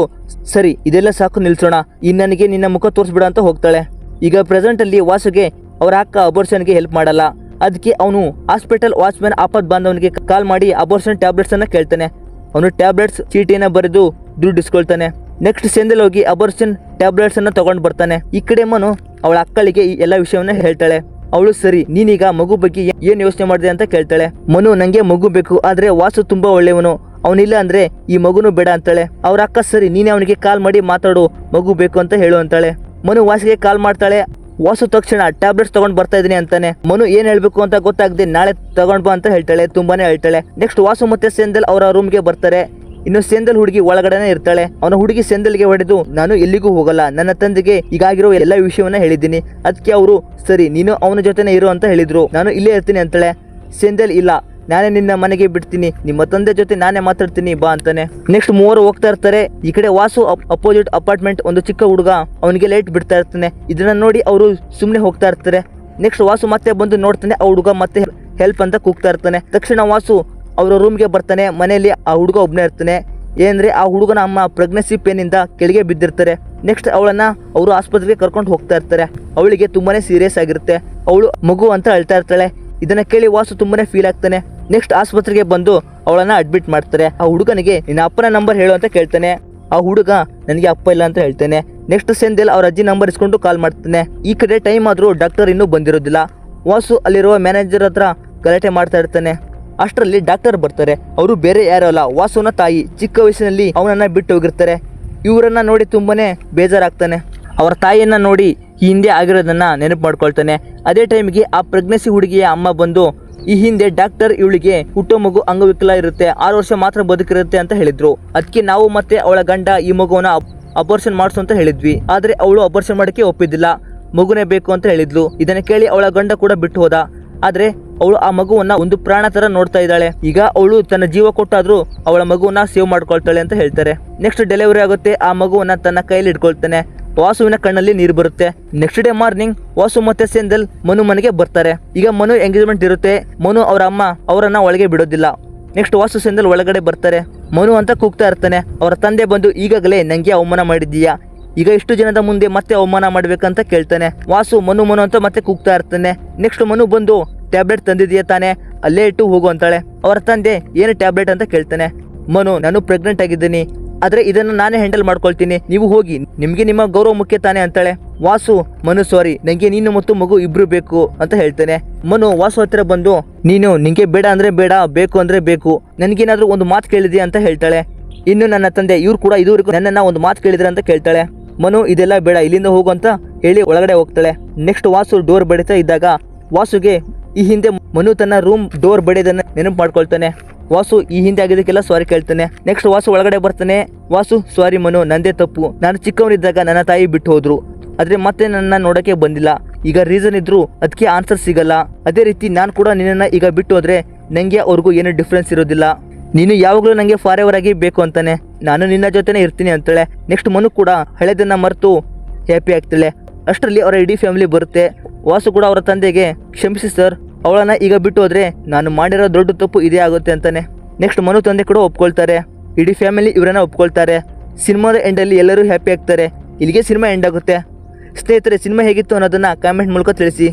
ಸರಿ ಇದೆಲ್ಲ ಸಾಕು ನಿಲ್ಸೋಣ, ನನಗೆ ನಿನ್ನ ಮುಖ ತೋರಿಸ್ಬಿಡ ಅಂತ ಹೋಗ್ತಾಳೆ. ಈಗ ಪ್ರೆಸೆಂಟ್ ಅಲ್ಲಿ ವಾಸುಗೆ ಅವರ ಅಕ್ಕ ಅಬೋರ್ಷನ್ಗೆ ಹೆಲ್ಪ್ ಮಾಡಲ್ಲ. ಅದಕ್ಕೆ ಅವನು ಹಾಸ್ಪಿಟಲ್ ವಾಚ್ಮ್ಯಾನ್ ಆಪತ್ ಬಾಂಧವನಿಗೆ ಕಾಲ್ ಮಾಡಿ ಅಬೋರ್ಷನ್ ಟ್ಯಾಬ್ಲೆಟ್ಸ್ ಅನ್ನ ಕೇಳ್ತಾನೆ. ಅವನು ಟ್ಯಾಬ್ಲೆಟ್ಸ್ ಚೀಟಿಯನ್ನ ಬರೆದು ದುಡ್ಡು ಇಸ್ಕೊಳ್ತಾನೆ. ನೆಕ್ಸ್ಟ್ ಸೆಂದಿಲ್ ಹೋಗಿ ಅಬೋರ್ಷನ್ ಟ್ಯಾಬ್ಲೆಟ್ಸ್ ಅನ್ನ ತಗೊಂಡ್ ಬರ್ತಾನೆ. ಈ ಕಡೆ ಮನು ಅವಳ ಅಕ್ಕಳಿಗೆ ಈ ಎಲ್ಲ ವಿಷಯವನ್ನ ಹೇಳ್ತಾಳೆ. ಅವಳು ಸರಿ ನೀನೀಗ ಮಗು ಬಗ್ಗೆ ಏನ್ ಯೋಚನೆ ಮಾಡಿದೆ ಅಂತ ಕೇಳ್ತಾಳೆ. ಮನು ನಂಗೆ ಮಗು ಬೇಕು, ಆದ್ರೆ ವಾಸು ತುಂಬಾ ಒಳ್ಳೆಯವನು, ಅವನಿಲ್ಲ ಅಂದ್ರೆ ಈ ಮಗುನು ಬೇಡ ಅಂತಾಳೆ. ಅವ್ರ ಅಕ್ಕ ಸರಿ ನೀನೇ ಅವನಿಗೆ ಕಾಲ್ ಮಾಡಿ ಮಾತಾಡು, ಮಗು ಬೇಕು ಅಂತ ಹೇಳು ಅಂತಾಳೆ. ಮನು ವಾಸಿಗೆ ಕಾಲ್ ಮಾಡ್ತಾಳೆ. ವಾಸು ತಕ್ಷಣ ಟ್ಯಾಬ್ಲೆಟ್ಸ್ ತಗೊಂಡ್ ಬರ್ತಾ ಇದೀನಿ ಅಂತಾನೆ. ಮನು ಏನ್ ಹೇಳ್ಬೇಕು ಅಂತ ಗೊತ್ತಾಗದೆ ನಾಳೆ ತಗೊಂಡ್ ಬಾ ಅಂತ ಹೇಳ್ತಾಳೆ, ತುಂಬಾನೇ ಹೇಳ್ತಾಳೆ. ನೆಕ್ಸ್ಟ್ ವಾಸು ಮತ್ತೆ ಸೆಂದಲ್ ಅವರ ರೂಮ್ಗೆ ಬರ್ತಾರೆ. ಇನ್ನು ಸೆಂದಲ್ ಹುಡುಗಿ ಒಳಗಡೆನೆ ಇರ್ತಾಳೆ. ಅವನ ಹುಡುಗಿ ಸೆಂದಲ್ಗೆ ಹೊಡೆದು ನಾನು ಎಲ್ಲಿಗೂ ಹೋಗಲ್ಲ, ನನ್ನ ತಂದೆಗೆ ಈಗಾಗಿರೋ ಎಲ್ಲ ವಿಷಯವನ್ನ ಹೇಳಿದ್ದೀನಿ, ಅದಕ್ಕೆ ಅವರು ಸರಿ ನೀನು ಅವನ ಜೊತೆನೆ ಇರು ಅಂತ ಹೇಳಿದ್ರು, ನಾನು ಇಲ್ಲೇ ಇರ್ತೀನಿ ಅಂತಾಳೆ. ಸೆಂದಲ್ ಇಲ್ಲ ನಾನೇ ನಿನ್ನ ಮನೆಗೆ ಬಿಡ್ತೀನಿ, ನಿಮ್ಮ ತಂದೆ ಜೊತೆ ನಾನೇ ಮಾತಾಡ್ತೀನಿ ಬಾ ಅಂತಾನೆ. ನೆಕ್ಸ್ಟ್ 3 ಹೋಗ್ತಾ ಇರ್ತಾರೆ. ಈ ಕಡೆ ವಾಸು ಅಪೋಸಿಟ್ ಅಪಾರ್ಟ್ಮೆಂಟ್ ಒಂದು ಚಿಕ್ಕ ಹುಡುಗ ಅವನಿಗೆ ಲೈಟ್ ಬಿಡ್ತಾ ಇರ್ತಾನೆ. ಇದನ್ನ ನೋಡಿ ಅವರು ಸುಮ್ಮನೆ ಹೋಗ್ತಾ ಇರ್ತಾರೆ. ನೆಕ್ಸ್ಟ್ ವಾಸು ಮತ್ತೆ ಬಂದು ನೋಡ್ತಾನೆ, ಆ ಹುಡುಗ ಮತ್ತೆ ಹೆಲ್ಪ್ ಅಂತ ಕೂಗ್ತಾ ಇರ್ತಾನೆ. ತಕ್ಷಣ ವಾಸು ಅವರ ರೂಮ್ಗೆ ಬರ್ತಾನೆ. ಮನೆಯಲ್ಲಿ ಆ ಹುಡುಗ ಒಬ್ಬನೇ ಇರ್ತಾನೆ. ಏನಂದ್ರೆ ಆ ಹುಡುಗನ ಅಮ್ಮ ಪ್ರೆಗ್ನೆನ್ಸಿ ಪೇನಿಂದ ಕೆಳಗೆ ಬಿದ್ದಿರ್ತಾರೆ. ನೆಕ್ಸ್ಟ್ ಅವಳನ್ನ ಅವರು ಆಸ್ಪತ್ರೆಗೆ ಕರ್ಕೊಂಡು ಹೋಗ್ತಾ ಇರ್ತಾರೆ. ಅವಳಿಗೆ ತುಂಬಾನೇ ಸೀರಿಯಸ್ ಆಗಿರುತ್ತೆ. ಅವಳು ಮಗು ಅಂತ ಅಳ್ತಾ ಇರ್ತಾಳೆ. ಇದನ್ನ ಕೇಳಿ ವಾಸು ತುಂಬಾನೇ ಫೀಲ್ ಆಗ್ತಾನೆ. ನೆಕ್ಸ್ಟ್ ಆಸ್ಪತ್ರೆಗೆ ಬಂದು ಅವಳನ್ನ ಅಡ್ಮಿಟ್ ಮಾಡ್ತಾರೆ. ಆ ಹುಡುಗನಿಗೆ ನಿನ್ನ ಅಪ್ಪನ ನಂಬರ್ ಹೇಳು ಅಂತ ಕೇಳ್ತಾನೆ. ಆ ಹುಡುಗ ನನಗೆ ಅಪ್ಪ ಇಲ್ಲ ಅಂತ ಹೇಳ್ತಾನೆ. ನೆಕ್ಸ್ಟ್ ಸೆಂದಿಲ್ ಅವ್ರ ಅಜ್ಜಿ ನಂಬರ್ ಇಸ್ಕೊಂಡು ಕಾಲ್ ಮಾಡ್ತಾನೆ. ಈ ಕಡೆ ಟೈಮ್ ಆದ್ರೂ ಡಾಕ್ಟರ್ ಇನ್ನೂ ಬಂದಿರೋದಿಲ್ಲ. ವಾಸು ಅಲ್ಲಿರುವ ಮ್ಯಾನೇಜರ್ ಹತ್ರ ಗಲಾಟೆ ಮಾಡ್ತಾ ಇರ್ತಾನೆ. ಅಷ್ಟರಲ್ಲಿ ಡಾಕ್ಟರ್ ಬರ್ತಾರೆ. ಅವರು ಬೇರೆ ಯಾರು ಅಲ್ಲ, ವಾಸುನ ತಾಯಿ. ಚಿಕ್ಕ ವಯಸ್ಸಿನಲ್ಲಿ ಅವನನ್ನ ಬಿಟ್ಟು ಹೋಗಿರ್ತಾರೆ. ಇವರನ್ನ ನೋಡಿ ತುಂಬಾನೇ ಬೇಜಾರಾಗ್ತಾನೆ. ಅವರ ತಾಯಿಯನ್ನ ನೋಡಿ ಈ ಹಿಂದೆ ಆಗಿರೋದನ್ನ ನೆನಪು ಮಾಡ್ಕೊಳ್ತಾನೆ. ಅದೇ ಟೈಮ್ಗೆ ಆ ಪ್ರೆಗ್ನೆನ್ಸಿ ಹುಡುಗಿಯ ಅಮ್ಮ ಬಂದು ಈ ಹಿಂದೆ ಡಾಕ್ಟರ್ ಇವಳಿಗೆ ಹುಟ್ಟೋ ಮಗು ಅಂಗವಿಕಲ ಇರುತ್ತೆ, 6 ವರ್ಷ ಮಾತ್ರ ಬದುಕಿರುತ್ತೆ ಅಂತ ಹೇಳಿದ್ರು. ಅದಕ್ಕೆ ನಾವು ಮತ್ತೆ ಅವಳ ಗಂಡ ಈ ಮಗುವನ್ನ ಅಬಾರ್ಷನ್ ಮಾಡಿಸು ಅಂತ ಹೇಳಿದ್ವಿ. ಆದ್ರೆ ಅವಳು ಅಬಾರ್ಷನ್ ಮಾಡೋಕ್ಕೆ ಒಪ್ಪಿದ್ದಿಲ್ಲ, ಮಗುನೇ ಬೇಕು ಅಂತ ಹೇಳಿದ್ಲು. ಇದನ್ನ ಕೇಳಿ ಅವಳ ಗಂಡ ಕೂಡ ಬಿಟ್ಟು ಹೋದ. ಆದ್ರೆ ಅವಳು ಆ ಮಗುವನ್ನ ಒಂದು ಪ್ರಾಣ ತರ ನೋಡ್ತಾ ಇದ್ದಾಳೆ. ಈಗ ಅವಳು ತನ್ನ ಜೀವ ಕೊಟ್ಟಾದ್ರೂ ಅವಳ ಮಗುವನ್ನ ಸೇವ್ ಮಾಡ್ಕೊಳ್ತಾಳೆ ಅಂತ ಹೇಳ್ತಾರೆ. ನೆಕ್ಸ್ಟ್ ಡೆಲಿವರಿ ಆಗುತ್ತೆ. ಆ ಮಗುವನ್ನ ತನ್ನ ಕೈಯಲ್ಲಿ ಇಟ್ಕೊಳ್ತಾನೆ. ವಾಸುವಿನ ಕಣ್ಣಲ್ಲಿ ನೀರು ಬರುತ್ತೆ. ನೆಕ್ಸ್ಟ್ ಡೇ ಮಾರ್ನಿಂಗ್ ವಾಸು ಮತ್ತೆ ಸೆಂದಿಲ್ ಮನು ಮನೆಗೆ ಬರ್ತಾರೆ. ಈಗ ಮನು ಎಂಗೇಜ್ಮೆಂಟ್ ಇರುತ್ತೆ. ಮನು ಅವರ ಅಮ್ಮ ಅವರನ್ನ ಒಳಗೆ ಬಿಡೋದಿಲ್ಲ. ನೆಕ್ಸ್ಟ್ ವಾಸು ಸೆಂದಿಲ್ ಒಳಗಡೆ ಬರ್ತಾರೆ. ಮನು ಅಂತ ಕೂಗ್ತಾ ಇರ್ತಾನೆ. ಅವರ ತಂದೆ ಬಂದು ಈಗಾಗಲೇ ನಂಗೆ ಅವಮಾನ ಮಾಡಿದ್ದೀಯಾ, ಈಗ ಇಷ್ಟು ಜನದ ಮುಂದೆ ಮತ್ತೆ ಅವಮಾನ ಮಾಡ್ಬೇಕಂತ ಕೇಳ್ತಾನೆ. ವಾಸು ಮನು ಮನು ಅಂತ ಮತ್ತೆ ಕೂಗ್ತಾ ಇರ್ತಾನೆ. ನೆಕ್ಸ್ಟ್ ಮನು ಬಂದು ಟ್ಯಾಬ್ಲೆಟ್ ತಂದಿದೀಯ ತಾನೆ, ಅಲ್ಲೇ ಇಟ್ಟು ಹೋಗು ಅಂತಾಳೆ. ಅವರ ತಂದೆ ಏನು ಟ್ಯಾಬ್ಲೆಟ್ ಅಂತ ಕೇಳ್ತಾನೆ. ಮನು ನಾನು ಪ್ರೆಗ್ನೆಂಟ್ ಆಗಿದ್ದೀನಿ, ಆದ್ರೆ ಇದನ್ನು ನಾನೇ ಹ್ಯಾಂಡಲ್ ಮಾಡ್ಕೊಳ್ತೀನಿ, ನೀವು ಹೋಗಿ, ನಿಮ್ಗೆ ನಿಮ್ಮ ಗೌರವ ಮುಖ್ಯ ತಾನೆ ಅಂತಾಳೆ. ವಾಸು ಮನು ಸಾರಿ, ನಂಗೆ ನೀನು ಮತ್ತು ಮಗು ಇಬ್ರು ಬೇಕು ಅಂತ ಹೇಳ್ತಾನೆ. ಮನು ವಾಸು ಹತ್ರ ಬಂದು ನೀನು ನಿಂಗೆ ಬೇಡ ಅಂದ್ರೆ ಬೇಡ, ಬೇಕು ಅಂದ್ರೆ ಬೇಕು, ನನ್ಗೇನಾದ್ರೂ ಒಂದು ಮಾತು ಕೇಳಿದ್ಯಾ ಅಂತ ಹೇಳ್ತಾಳೆ. ಇನ್ನು ನನ್ನ ತಂದೆ ಇವ್ರು ಕೂಡ ಇದುವರೆಗೂ ನನ್ನನ್ನ ಒಂದು ಮಾತು ಕೇಳಿದ್ರೆ ಅಂತ ಕೇಳ್ತಾಳೆ. ಮನು ಇದೆಲ್ಲ ಬೇಡ, ಇಲ್ಲಿಂದ ಹೋಗು ಅಂತ ಹೇಳಿ ಒಳಗಡೆ ಹೋಗ್ತಾಳೆ. ನೆಕ್ಸ್ಟ್ ವಾಸು ಡೋರ್ ಬಡಿತಾ ಇದ್ದಾಗ ವಾಸುಗೆ ಈ ಹಿಂದೆ ಮನು ತನ್ನ ರೂಮ್ ಡೋರ್ ಬಡಿಯೋದನ್ನ ನೆನಪು ಮಾಡ್ಕೊಳ್ತಾನೆ. ವಾಸು ಈ ಹಿಂದೆ ಆಗಿದ್ದಕ್ಕೆಲ್ಲ ಸಾರಿ ಕೇಳ್ತಾನೆ. ನೆಕ್ಸ್ಟ್ ವಾಸು ಒಳಗಡೆ ಬರ್ತಾನೆ. ವಾಸು ಸಾರಿ ಮನು, ನಂದೇ ತಪ್ಪು, ನಾನು ಚಿಕ್ಕವನಿದ್ದಾಗ ನನ್ನ ತಾಯಿ ಬಿಟ್ಟು ಹೋದ್ರು, ಆದ್ರೆ ಮತ್ತೆ ನನ್ನ ನೋಡಕ್ಕೆ ಬಂದಿಲ್ಲ. ಈಗ ರೀಸನ್ ಇದ್ರು ಅದಕ್ಕೆ ಆನ್ಸರ್ ಸಿಗಲ್ಲ. ಅದೇ ರೀತಿ ನಾನು ಕೂಡ ನಿನ್ನನ್ನು ಈಗ ಬಿಟ್ಟು ಹೋದ್ರೆ ನಂಗೆ ಅವ್ರಿಗೂ ಏನು ಡಿಫ್ರೆನ್ಸ್ ಇರೋದಿಲ್ಲ. ನೀನು ಯಾವಾಗಲೂ ನನಗೆ ಫಾರ್ ಎವರ್ ಆಗಿ ಬೇಕು ಅಂತಾನೆ, ನಾನು ನಿನ್ನ ಜೊತೆನೇ ಇರ್ತೀನಿ ಅಂತಾಳೆ. ನೆಕ್ಸ್ಟ್ ಮನು ಕೂಡ ಹಳೆದನ್ನ ಮರೆತು ಹ್ಯಾಪಿ ಆಗ್ತಾಳೆ. ಅಷ್ಟರಲ್ಲಿ ಅವರ ಇಡೀ ಫ್ಯಾಮಿಲಿ ಬರುತ್ತೆ. ವಾಸು ಕೂಡ ಅವರ ತಂದೆಗೆ ಕ್ಷಮಿಸಿ ಸರ್, ಅವಳನ್ನ ಈಗ ಬಿಟ್ಟು ಹೋದ್ರೆ ನಾನು ಮಾಡಿರೋ ದೊಡ್ಡ ತಪ್ಪು ಇದೇ ಆಗುತ್ತೆ ಅಂತಾನೆ. ನೆಕ್ಸ್ಟ್ ಮನು ತಂದೆ ಕೂಡ ಒಪ್ಕೊಳ್ತಾರೆ. ಇಡೀ ಫ್ಯಾಮಿಲಿ ಇವರನ್ನ ಒಪ್ಕೊಳ್ತಾರೆ. ಸಿನಿಮಾದ ಎಂಡಲ್ಲಿ ಎಲ್ಲರೂ ಹ್ಯಾಪಿ ಆಗ್ತಾರೆ. ಇಲ್ಲಿಗೆ ಸಿನಿಮಾ ಎಂಡ್ ಆಗುತ್ತೆ. ಸ್ನೇಹಿತರೆ, ಸಿನಿಮಾ ಹೇಗಿತ್ತು ಅನ್ನೋದನ್ನ ಕಾಮೆಂಟ್ ಮೂಲಕ ತಿಳಿಸಿ.